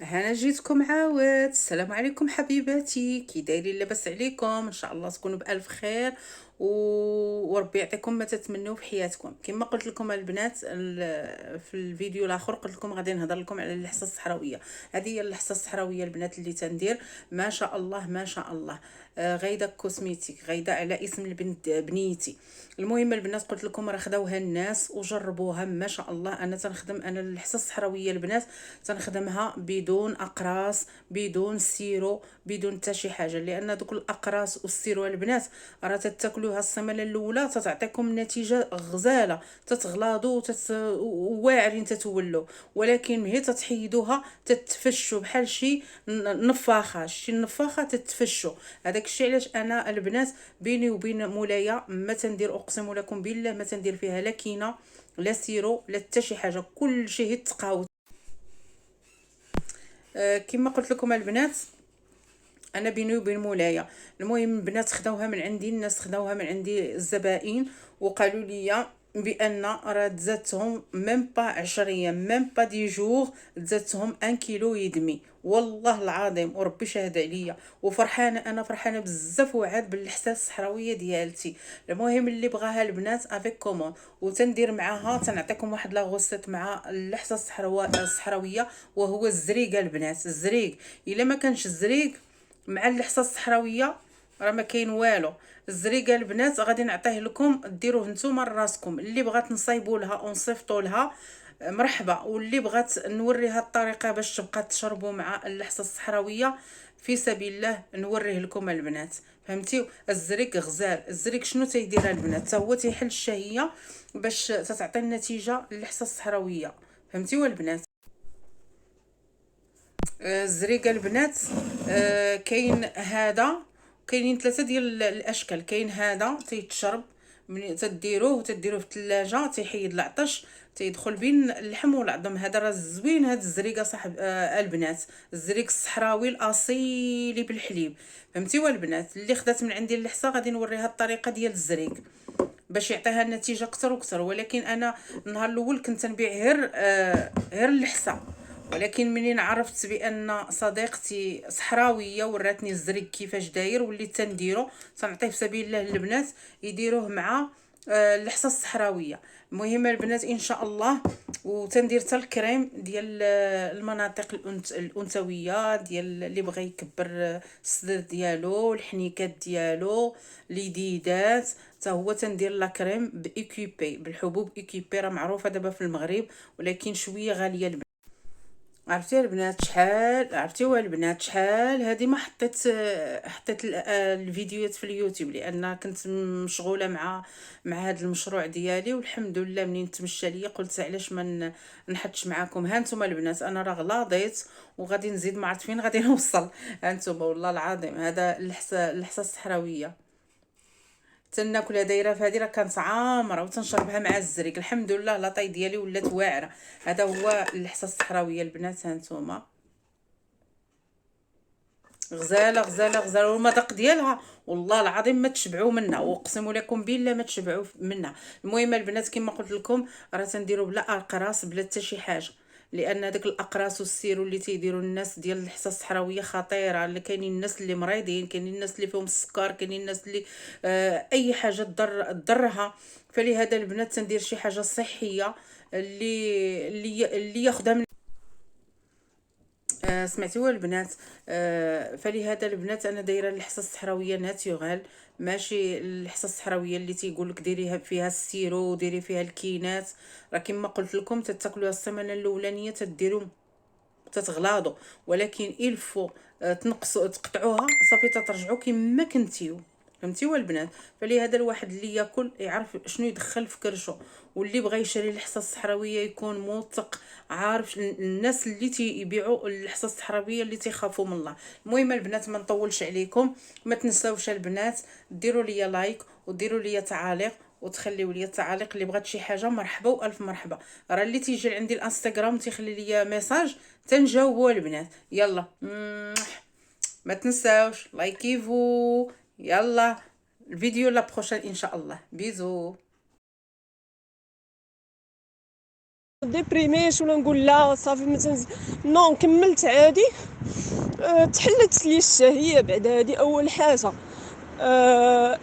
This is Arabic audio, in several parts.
هنا جيتكم عاود. السلام عليكم حبيباتي، كي دايرين؟ لاباس عليكم؟ ان شاء الله تكونوا بالف خير و... وربي يعطيكم ما تتمنوا في حياتكم. كما قلت لكم البنات في الفيديو الاخر قلت لكم غادي نهضر لكم على اللحصه الصحراويه. هذه هي اللحصه الصحراويه البنات اللي تندير، ما شاء الله ما شاء الله. غايده كوسميتيك، غايده على اسم البنت بنيتي. المهم البنات قلت لكم راه خداوها الناس وجربوها، ما شاء الله. انا تنخدم انا اللحصه الصحراويه البنات، تنخدمها بدون اقراص، بدون سيرو، بدون حتى شي حاجه، لان دوك الاقراص والسيرو البنات راه تتاكلوها السيمانه الاولى تتعطيكم نتيجه غزاله، تتغلاضوا واعرين تتولوا، ولكن ملي تتحيدوها تتفشوا بحال شي نفاخه، شي نفاخه تتفشوا. هذاك الشيء علاش انا البنات بيني وبين مولايا ما تندير، اقسم لكم بالله ما تندير فيها لا كينه لا سيرو لا حتى شي حاجه، كل شيء هي التقاوت. كما قلت لكم البنات انا بيني وبين مولايا. المهم البنات خداوها من عندي، الناس خداوها من عندي الزبائن، وقالوا لي بان راه تزادتهم ميم با 10 ايام، ميم با دي جور، تزادتهم 1 كيلو يدمي، والله العظيم وربي شاهد عليا. وفرحانه، انا فرحانه بزاف وعاد بالاحساس الصحراويه ديالتي. المهم اللي بغاها البنات افيك كومون وتندير معاها، تنعطيكم واحد لا غوسيت مع اللحسه الصحراويه، وهو الزريق البنات. الزريق الا ما كانش الزريق مع اللحصه الصحراويه راه ما كاين والو. الزريقه البنات غادي نعطيه لكم ديروه نتوما لراسكم، اللي بغات نصايبوا لها ونصيفطوا لها مرحبا، واللي بغات نوريها الطريقه باش تبقى تشربوا مع اللحصه الصحراويه في سبيل الله نوريه لكم البنات. فهمتيو؟ الزريق غزال. الزريق شنو تيدير البنات؟ حتى هو تيحل الشهيه باش تتعطي النتيجه اللحصه الصحراويه. فهمتيو البنات؟ الزريقه البنات كاين هذا، كاينين ثلاثه ديال الاشكال. كاين هذا تيتشرب، من تديروه في الثلاجه تيحيد العطش، تيدخل بين اللحم والعظم. هذا راه زوين، هذا الزريقه صاحب البنات، الزريق الصحراوي الاصيلي بالحليب. فهمتيوا البنات؟ اللي خدات من عندي اللحصه غادي نوريها الطريقه ديال الزريق باش يعطيها النتيجه اكثر واكثر. ولكن انا النهار الاول كنت نبيع غير اللحسه، ولكن منين عرفت بان صديقتي صحراويه وراتني الزريق كيفاش داير وليت تنديرو، تنعطيه في سبيل الله للبنات يديروه مع اللحسه الصحراويه. المهم البنات ان شاء الله. وتندير حتى الكريم ديال المناطق الانثويه، ديال اللي بغى يكبر الصدر ديالو، الحنيكات ديالو، اليديدات، حتى هو تندير لا كريم بايكيبي بالحبوب. ايكيبي راه معروفه دابا في المغرب، ولكن شويه غاليه البنات. عرفتي البنات شحال؟ عرفتيوا البنات شحال هذه ما حطيت الفيديوهات في اليوتيوب، لان كنت مشغوله مع هذا المشروع ديالي. والحمد لله منين تمشى ليا قلت علاش ما نحطش معاكم. ها انتم البنات انا راه غلاضيت وغادي نزيد، ما عرفت فين غادي نوصل. ها انتم والله العظيم هذا اللحسه الصحراويه تناكلها دايره في هذه، راه كانت عامره وتنشربها مع الزريق. الحمد لله لاطاي ديالي ولات واعره. هذا هو اللحسه الصحراويه البنات. ها نتوما غزاله غزاله غزاله، والمذاق ديالها والله العظيم ما تشبعوا منها، واقسم لكم بالله ما تشبعوا منها. المهم البنات كما قلت لكم راه تنديروا بلا اقراص بلا حتى شي حاجه، لان داك الاقراص والسيرو اللي تيديروا الناس ديال اللحسه الصحراويه خطيره. اللي كاينين الناس اللي مريضين، كاينين الناس اللي فيهم السكر، كاينين الناس اللي اي حاجه تضرها. فلهذا البنات تندير شي حاجه صحيه اللي ياخذها من سمعتوا البنات؟ فلهذا البنات انا دايره اللحسه الصحراويه ناتورال، ماشي اللحسه الصحراويه اللي تيقول لك ديريها فيها السيرو وديري فيها الكينات. راه كما قلت لكم تتاكلوها السمنه الاولانيه تديروا تتغلاضوا، ولكن الفو تنقصوا تقطعوها صافي تترجعوا كما كنتيو. فهمتيوا البنات؟ فلهذا الواحد اللي ياكل يعرف شنو يدخل في كرشو، واللي بغى يشري الحصه الصحراويه يكون موثق، عارف الناس اللي تيبيعوا الحصه الصحراويه اللي تيخافوا من الله. المهم البنات ما نطولش عليكم، ما تنساوش البنات ديروا لي لايك وديروا لي تعاليق، وتخليوا لي التعاليق. اللي بغات شي حاجه مرحبا والف مرحبا. راه اللي تيجي عندي الانستغرام تيخلي لي ميساج تنجاوبوا البنات. يلا ما تنساوش لايكيفو. يلا الفيديو لا بروشين ان شاء الله. بيزو. ديبريميش ولا نقول لا صافي نو كملت عادي. تحلت لي الشهيه بعد هذه اول حاجه.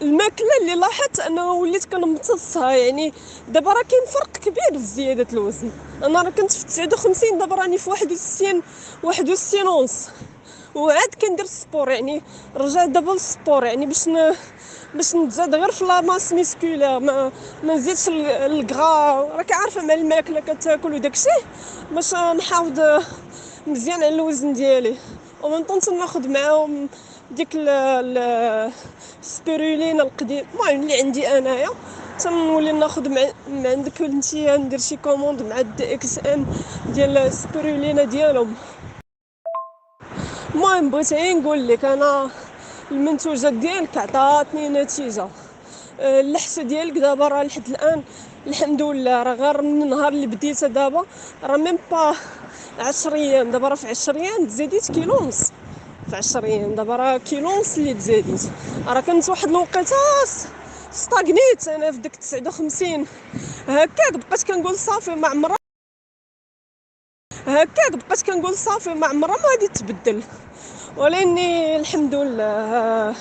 الماكله اللي لاحظت انه وليت كنمتصها، يعني دابا راه كاين فرق كبير في زياده الوزن. انا راه كنت في 59، دابا راني في 61 ونص. وعاد كندير السبور، يعني رجعت دابا للسبور، يعني باش نتزاد غير في لا ماس ميسكولير، ما نزيدش الكغا. راك عارفه مع الماكله كتاكل وداكشي، باش نحافظ مزيان على الوزن ديالي. ومن طنت ناخذ معاهم ديك السبيرولين القديم، المهم اللي عندي انايا. تنولي ناخذ من عندك نتيا، ندير شي كوموند مع دي اكس ام ديال السبيرولينا ديالهم. المهم بغيت غير نقول لك انا المنتوجات ديالك عطاتني نتيجه. اللحسه ديالك دابا راه لحد الان الحمد لله، راه غير من النهار اللي بديتها دابا، راه ميم با 10 ايام، دابا راه في 10 ايام تزاديت كيلو ونص. في 10 ايام دابا راه كيلو ونص اللي تزاديت. راه كنت واحد الوقيته ستاغنيت انا في ديك 59. هكاك بقيت كنقول صافي ما عمرها، ما غادي تبدل. ولاني الحمد لله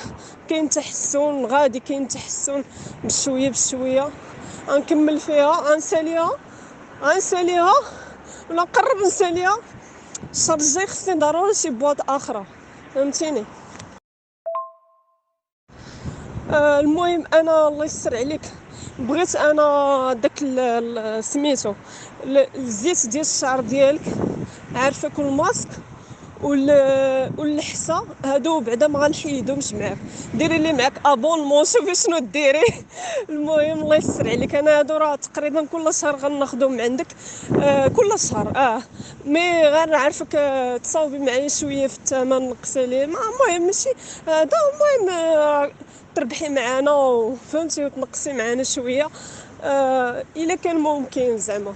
كاين تحسن، غادي كاين تحسن بشويه بشويه. غنكمل فيها، غنساليها ولا نقرب نساليها. الشهر الجاي خصني ضروري شي بواط اخرى، فهمتيني. المهم انا الله يسر عليك، بغيت انا داك سميتو الزيت ديال الشعر ديالك، عارفه كل ماسك واللحسه هادو بعدا ما غنحيدهمش معاك. ديري لي معاك ابونمون، شوفي شنو ديري. المهم الله يسر عليك، انا هادو راه تقريبا كل شهر غناخذهم عندك. كل شهر مي غير عارفك تصاوبي معايا شويه في الثمن، نقصي ليه، ما المهم ماشي هذا. المهم تربحي معانا وفهمتي وتنقصي معانا شويه الا كان ممكن زعما.